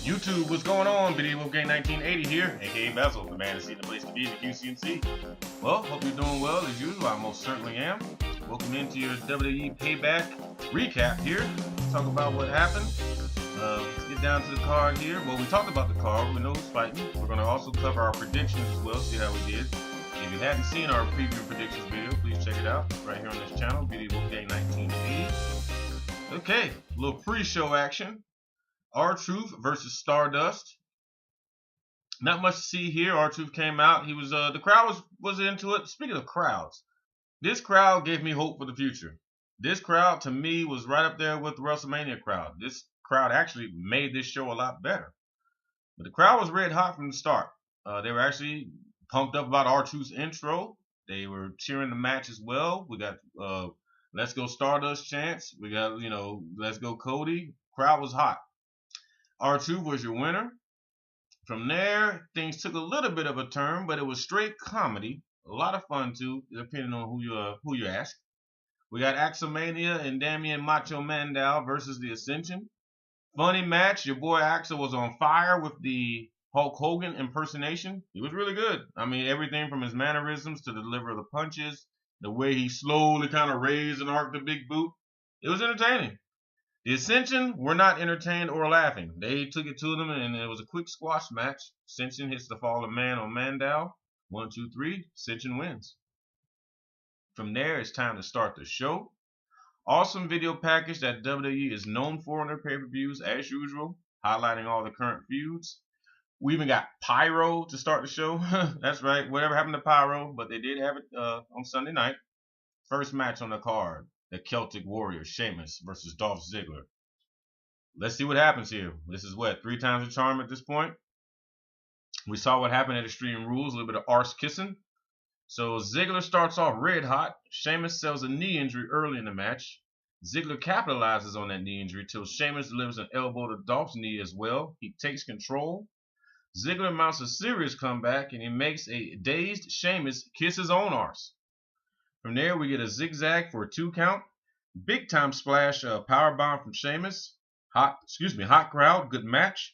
YouTube, what's going on? WWE Game 1980 here, aka Bezell, the man to see, the place to be, the QCNC. Well, hope you're doing well as usual. I most certainly am. Welcome into your WWE Payback recap here. Talk about what happened. Let's get down to the card here. Well, we talked about the card. We know who's fighting. We're going to also cover our predictions as well, see how we did. If you hadn't seen our preview predictions video, please check it out right here on this channel, WWE Game 1980. Okay, a little pre-show action. R-Truth versus Stardust. Not much to see here. R-Truth came out. He was the crowd was into it. Speaking of crowds, this crowd gave me hope for the future. This crowd to me was right up there with the WrestleMania crowd. This crowd actually made this show a lot better. But the crowd was red hot from the start. They were actually pumped up about R-Truth's intro. They were cheering the match as well. We got Let's Go Stardust chants. We got, Let's Go Cody. Crowd was hot. R-Truth was your winner. From there, things took a little bit of a turn, but it was straight comedy. A lot of fun too, depending on who you ask. We got Axelmania and Damian Macho Mandal versus the Ascension. Funny match. Your boy Axel was on fire with the Hulk Hogan impersonation. He was really good. I mean, everything from his mannerisms to the delivery of the punches, the way he slowly kind of raised and arced the big boot. It was entertaining. The Ascension were not entertained or laughing. They took it to them, and it was a quick squash match. Ascension hits the fallen man on Mandal. 1, 2, 3. Ascension wins. From there, it's time to start the show. Awesome video package that WWE is known for on their pay-per-views, as usual, highlighting all the current feuds. We even got Pyro to start the show. That's right, whatever happened to Pyro, but they did have it on Sunday night. First match on the card. The Celtic Warrior, Sheamus versus Dolph Ziggler. Let's see what happens here. This is what, 3 times the charm at this point? We saw what happened at Extreme Rules, a little bit of arse kissing. So Ziggler starts off red hot. Sheamus sells a knee injury early in the match. Ziggler capitalizes on that knee injury till Sheamus delivers an elbow to Dolph's knee as well. He takes control. Ziggler mounts a serious comeback, and he makes a dazed Sheamus kiss his own arse. From there, we get a zigzag for a 2 count. Big time splash, powerbomb from Sheamus. Hot crowd, good match.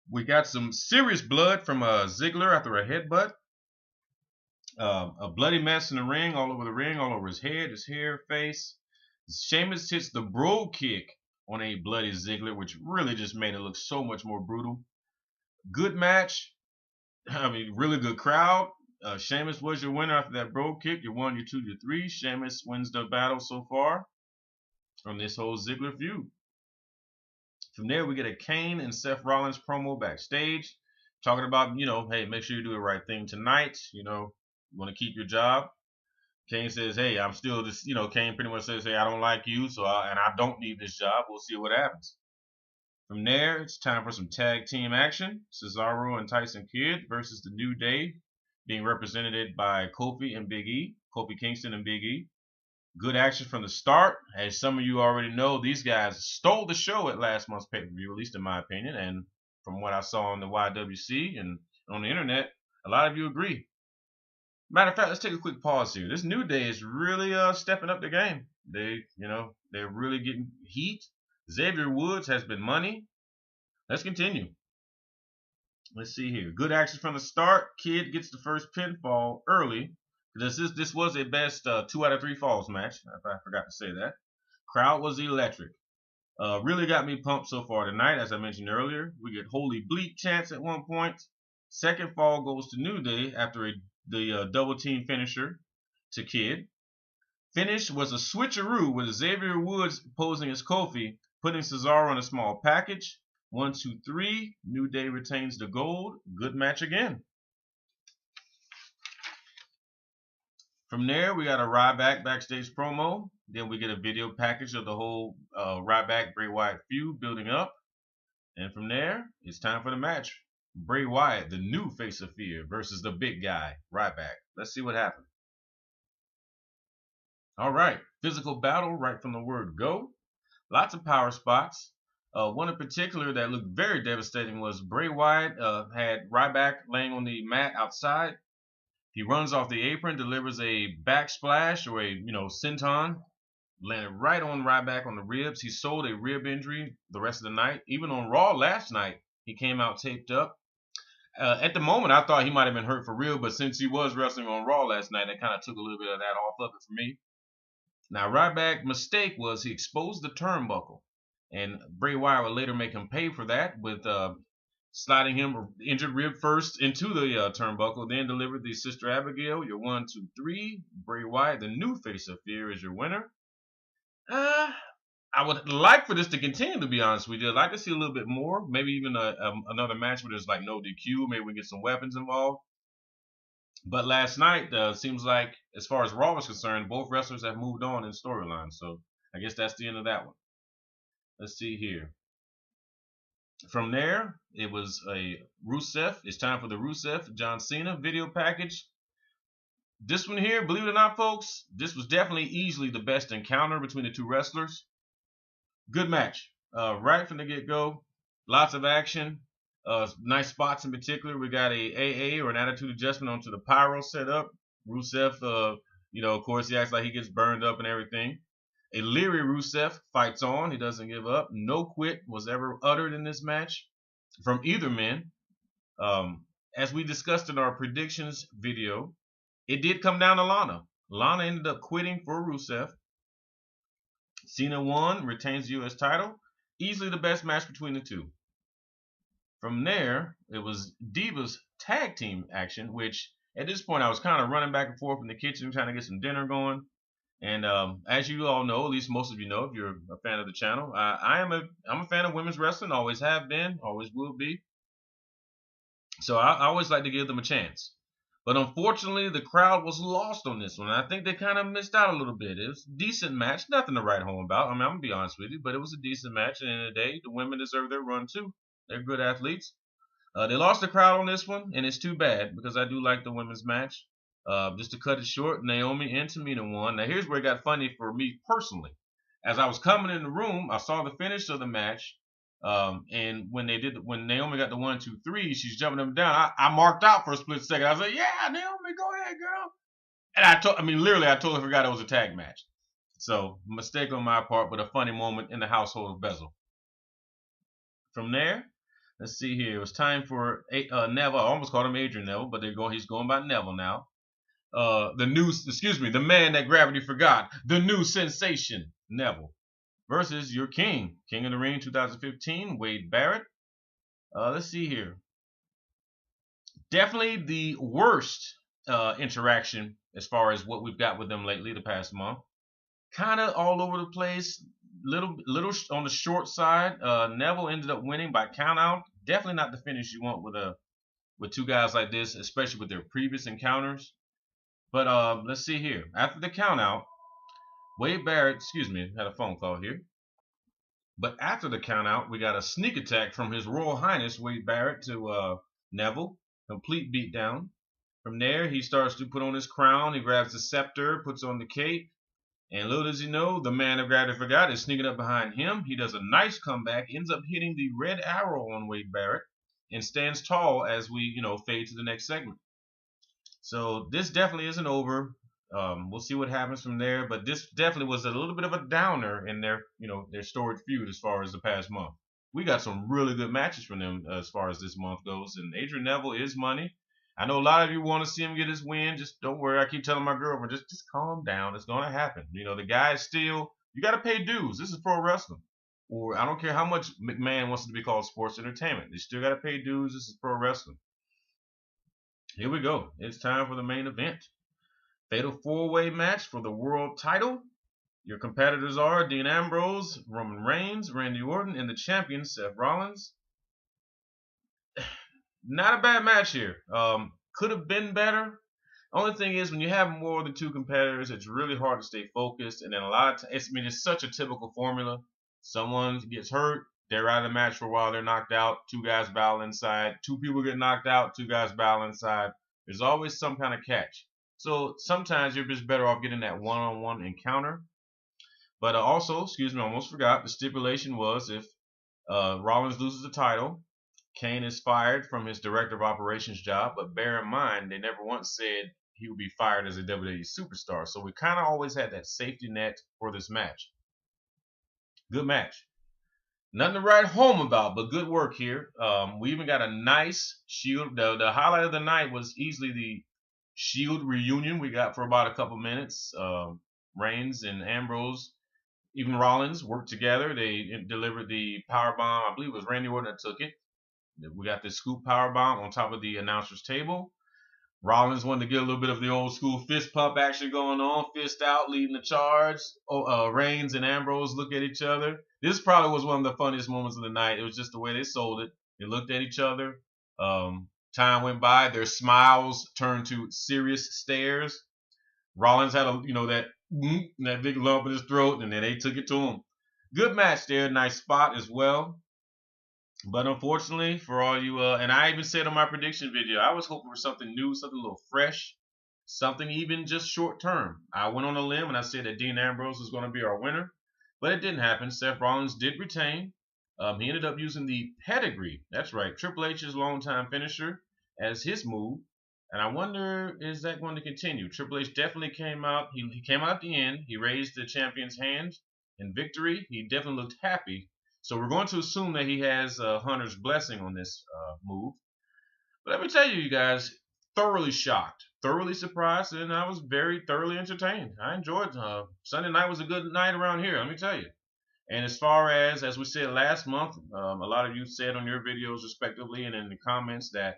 We got some serious blood from Ziggler after a headbutt. A bloody mess in the ring, all over his head, his hair, face. Sheamus hits the bro kick on a bloody Ziggler, which really just made it look so much more brutal. Good match. I mean, really good crowd. Sheamus was your winner after that bro kick. You 1, you 2, you 3. Sheamus wins the battle so far from this whole Ziggler feud. From there, we get a Kane and Seth Rollins promo backstage, talking about, hey, make sure you do the right thing tonight. You want to keep your job. Kane says, hey, I'm still this, Kane pretty much says, hey, I don't like you, and I don't need this job. We'll see what happens. From there, it's time for some tag team action. Cesaro and Tyson Kidd versus the New Day, being represented by Kofi and Big E, Kofi Kingston and Big E. Good action from the start. As some of you already know, these guys stole the show at last month's pay-per-view, at least in my opinion. And from what I saw on the YWC and on the internet, a lot of you agree. Matter of fact, let's take a quick pause here. This New Day is really stepping up the game. They're really getting heat. Xavier Woods has been money. Let's continue. Let's see here. Good action from the start. Kidd gets the first pinfall early. This was a best 2 out of 3 falls match. I forgot to say that. Crowd was electric. Really got me pumped so far tonight, as I mentioned earlier. We get Holy Bleep chants at one point. Second fall goes to New Day after the double team finisher to Kidd. Finish was a switcheroo with Xavier Woods posing as Kofi, putting Cesaro in a small package. 1, 2, 3. New Day retains the gold. Good match again. From there, we got a Ryback backstage promo. Then we get a video package of the whole Ryback Bray Wyatt feud building up. And from there, it's time for the match. Bray Wyatt, the new face of fear, versus the big guy, Ryback. Let's see what happens. All right, physical battle right from the word go. Lots of power spots. One in particular that looked very devastating was Bray Wyatt had Ryback laying on the mat outside. He runs off the apron, delivers a back splash or a senton, landed right on Ryback on the ribs. He sold a rib injury the rest of the night. Even on Raw last night, He came out taped up. At the moment, I thought he might have been hurt for real, but since he was wrestling on Raw last night, that kind of took a little bit of that off of it for me. Now, Ryback's mistake was he exposed the turnbuckle, and Bray Wyatt would later make him pay for that with sliding him injured rib first into the turnbuckle, then delivered the Sister Abigail, your 1, 2, 3. Bray Wyatt, the new face of fear, is your winner. I would like for this to continue, to be honest with you. I'd like to see a little bit more, maybe even another match where there's like no DQ, maybe we get some weapons involved. But last night, seems like, as far as Raw is concerned, both wrestlers have moved on in storyline. So I guess that's the end of that one. Let's see here. From there, it was a Rusev. It's time for the Rusev John Cena video package. This one here, believe it or not, folks, this was definitely easily the best encounter between the two wrestlers. Good match. Right from the get-go. Lots of action. Nice spots in particular. We got a AA, or an attitude adjustment, onto the pyro setup. Rusev, of course, he acts like he gets burned up and everything. A leery Rusev fights on. He doesn't give up. No quit was ever uttered in this match from either man. As we discussed in our predictions video, it did come down to Lana. Lana ended up quitting for Rusev. Cena won, retains the U.S. title. Easily the best match between the two. From there, it was Divas tag team action, which at this point I was kind of running back and forth in the kitchen trying to get some dinner going. And as you all know, at least most of you know if you're a fan of the channel, I'm a fan of women's wrestling, always have been, always will be. So I always like to give them a chance. But unfortunately, the crowd was lost on this one. I think they kind of missed out a little bit. It was a decent match, nothing to write home about. I mean, I'm going to be honest with you, but it was a decent match. At the end of the day, the women deserve their run too. They're good athletes. They lost the crowd on this one, and it's too bad because I do like the women's match. Just to cut it short, Naomi and Tamina won. Now, here's where it got funny for me personally. As I was coming in the room, I saw the finish of the match. And when Naomi got the 1, 2, 3, she's jumping them down. I marked out for a split second. I was like, "Yeah, Naomi, go ahead, girl." And I totally forgot it was a tag match. So, mistake on my part, but a funny moment in the household of Bezell. From there, let's see here. It was time for Neville. I almost called him Adrian Neville, but he's going by Neville now. The man that gravity forgot, the new sensation, Neville, versus your king of the ring 2015, Wade Barrett. Let's see here. Definitely the worst interaction as far as what we've got with them lately, the past month. Kind of all over the place, little on the short side. Neville ended up winning by count out. Definitely not the finish you want with two guys like this, especially with their previous encounters. But let's see here. After the count out, Wade Barrett, had a phone call here. But after the count out, we got a sneak attack from His Royal Highness Wade Barrett to Neville. Complete beatdown. From there, he starts to put on his crown. He grabs the scepter, puts on the cape. And little does he know, the man of gravity forgot is sneaking up behind him. He does a nice comeback, ends up hitting the red arrow on Wade Barrett, and stands tall as we, fade to the next segment. So this definitely isn't over. We'll see what happens from there, but this definitely was a little bit of a downer in their storied feud as far as the past month. We got some really good matches from them as far as this month goes, and Adrian Neville is money. I know a lot of you want to see him get his win. Just don't worry. I keep telling my girlfriend, just calm down. It's going to happen. The guy is still, you got to pay dues. This is pro wrestling. Or I don't care how much McMahon wants it to be called sports entertainment. You still got to pay dues. This is pro wrestling. Here we go. It's time for the main event. Fatal 4-way match for the world title. Your competitors are Dean Ambrose, Roman Reigns, Randy Orton, and the champion Seth Rollins. Not a bad match here. Could have been better. Only thing is, when you have more than two competitors, it's really hard to stay focused. And then a lot of times, it's such a typical formula. Someone gets hurt, they're out of the match for a while, they're knocked out. Two guys battle inside. Two people get knocked out, two guys battle inside. There's always some kind of catch. So sometimes you're just better off getting that one-on-one encounter. But also, I almost forgot, the stipulation was if Rollins loses the title, Kane is fired from his director of operations job. But bear in mind, they never once said he would be fired as a WWE superstar. So we kind of always had that safety net for this match. Good match. Nothing to write home about, but good work here. We even got a nice Shield. The highlight of the night was easily the Shield reunion we got for about a couple minutes. Reigns and Ambrose, even Rollins worked together. They delivered the power bomb. I believe it was Randy Orton that took it. We got the scoop power bomb on top of the announcer's table. Rollins wanted to get a little bit of the old school fist pump action going on, fist out, leading the charge. Reigns and Ambrose look at each other. This probably was one of the funniest moments of the night. It was just the way they sold it. They looked at each other. Time went by. Their smiles turned to serious stares. Rollins had that big lump in his throat, and then they took it to him. Good match there. Nice spot as well. But unfortunately, for all you, and I even said on my prediction video, I was hoping for something new, something a little fresh, something even just short term. I went on a limb and I said that Dean Ambrose was going to be our winner, but it didn't happen. Seth Rollins did retain. He ended up using the pedigree. That's right, Triple H's longtime finisher as his move. And I wonder, is that going to continue? Triple H definitely came out. He came out at the end. He raised the champion's hand in victory. He definitely looked happy. So we're going to assume that he has Hunter's blessing on this move. But let me tell you, guys, thoroughly shocked, thoroughly surprised, and I was very thoroughly entertained. I enjoyed Sunday night was a good night around here, let me tell you. And as far as we said last month, a lot of you said on your videos respectively and in the comments that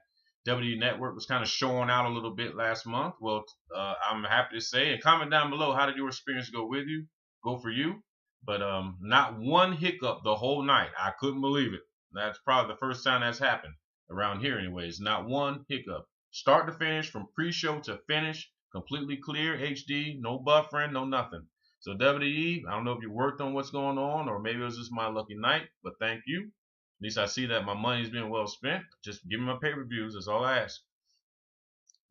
WWE Network was kind of showing out a little bit last month. Well, I'm happy to say, and comment down below, how did your experience go for you? But not one hiccup the whole night. I couldn't believe it. That's probably the first time that's happened around here anyways. Not one hiccup. Start to finish, from pre-show to finish, completely clear, HD, no buffering, no nothing. So WWE, I don't know if you worked on what's going on or maybe it was just my lucky night, but thank you. At least I see that my money's being well spent. Just give me my pay-per-views. That's all I ask.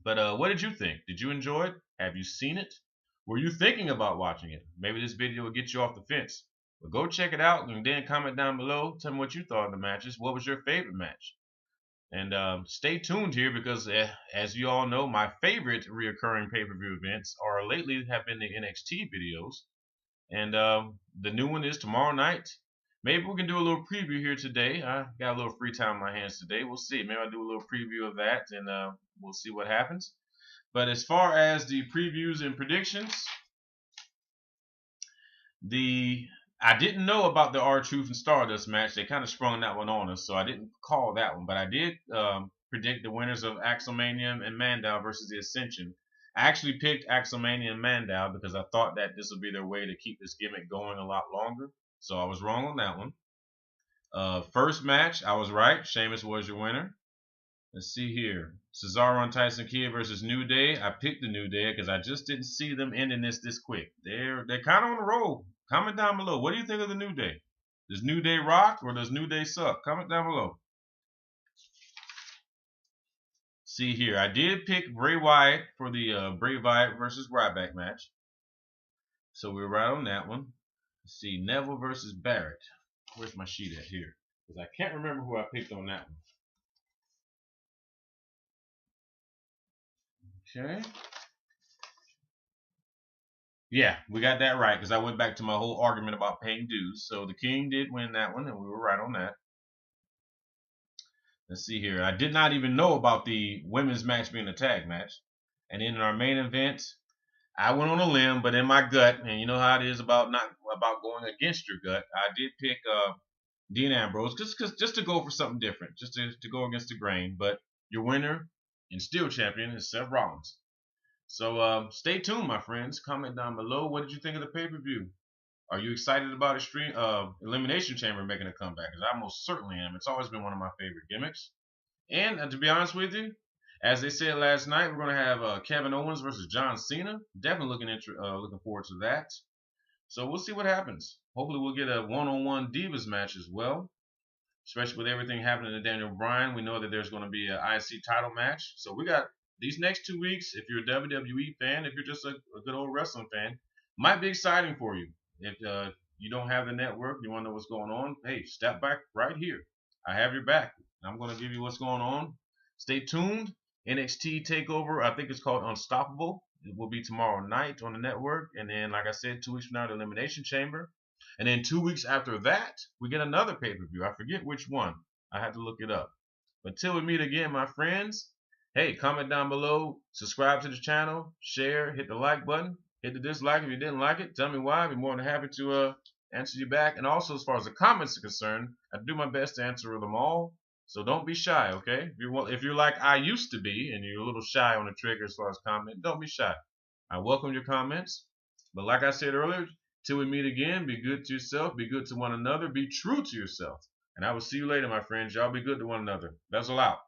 But what did you think? Did you enjoy it? Have you seen it? Were you thinking about watching it? Maybe this video will get you off the fence. But go check it out and then comment down below. Tell me what you thought of the matches. What was your favorite match? And stay tuned here because, as you all know, my favorite reoccurring pay-per-view events lately have been the NXT videos. And the new one is tomorrow night. Maybe we can do a little preview here today. I got a little free time on my hands today. We'll see. Maybe I'll do a little preview of that, and we'll see what happens. But as far as the previews and predictions, I didn't know about the R-Truth and Stardust match. They kind of sprung that one on us, so I didn't call that one. But I did predict the winners of Axelmania and Mandow versus the Ascension. I actually picked Axelmania and Mandow because I thought that this would be their way to keep this gimmick going a lot longer. So I was wrong on that one. First match, I was right. Sheamus was your winner. Let's see here. Cesaro and Tyson Kidd versus New Day. I picked the New Day because I just didn't see them ending this quick. They're kind of on the roll. Comment down below. What do you think of the New Day? Does New Day rock or does New Day suck? Comment down below. See here. I did pick Bray Wyatt for the Bray Wyatt versus Ryback match. So we're right on that one. Let's see. Neville versus Barrett. Where's my sheet at here? Because I can't remember who I picked on that one. Okay. Yeah, we got that right because I went back to my whole argument about paying dues. So the King did win that one, and we were right on that. Let's see here. I did not even know about the women's match being a tag match. And then in our main event, I went on a limb, but in my gut, and you know how it is about going against your gut, I did pick Dean Ambrose just to go for something different, just to go against the grain. But your winner and still champion is Seth Rollins. So stay tuned, my friends. Comment down below. What did you think of the pay-per-view? Are you excited about Elimination Chamber making a comeback? Because I most certainly am. It's always been one of my favorite gimmicks. And to be honest with you, as they said last night, we're going to have Kevin Owens versus John Cena. Definitely looking forward to that. So we'll see what happens. Hopefully we'll get a one-on-one Divas match as well. Especially with everything happening to Daniel Bryan. We know that there's going to be an IC title match. So we got these next 2 weeks. If you're a WWE fan, if you're just a good old wrestling fan, might be exciting for you. If you don't have the network, you want to know what's going on, hey, step back right here. I have your back. I'm going to give you what's going on. Stay tuned. NXT TakeOver, I think it's called Unstoppable. It will be tomorrow night on the network. And then, like I said, 2 weeks from now, the Elimination Chamber. And then 2 weeks after that, we get another pay-per-view. I forget which one. I had to look it up. But till we meet again, my friends, hey, comment down below, subscribe to the channel, share, hit the like button, hit the dislike if you didn't like it. Tell me why. I'd be more than happy to answer you back. And also, as far as the comments are concerned, I do my best to answer them all. So don't be shy, okay? If you're like I used to be and you're a little shy on the trigger as far as comment, don't be shy. I welcome your comments. But like I said earlier, till we meet again, be good to yourself, be good to one another, be true to yourself. And I will see you later, my friends. Y'all be good to one another. Bezell out.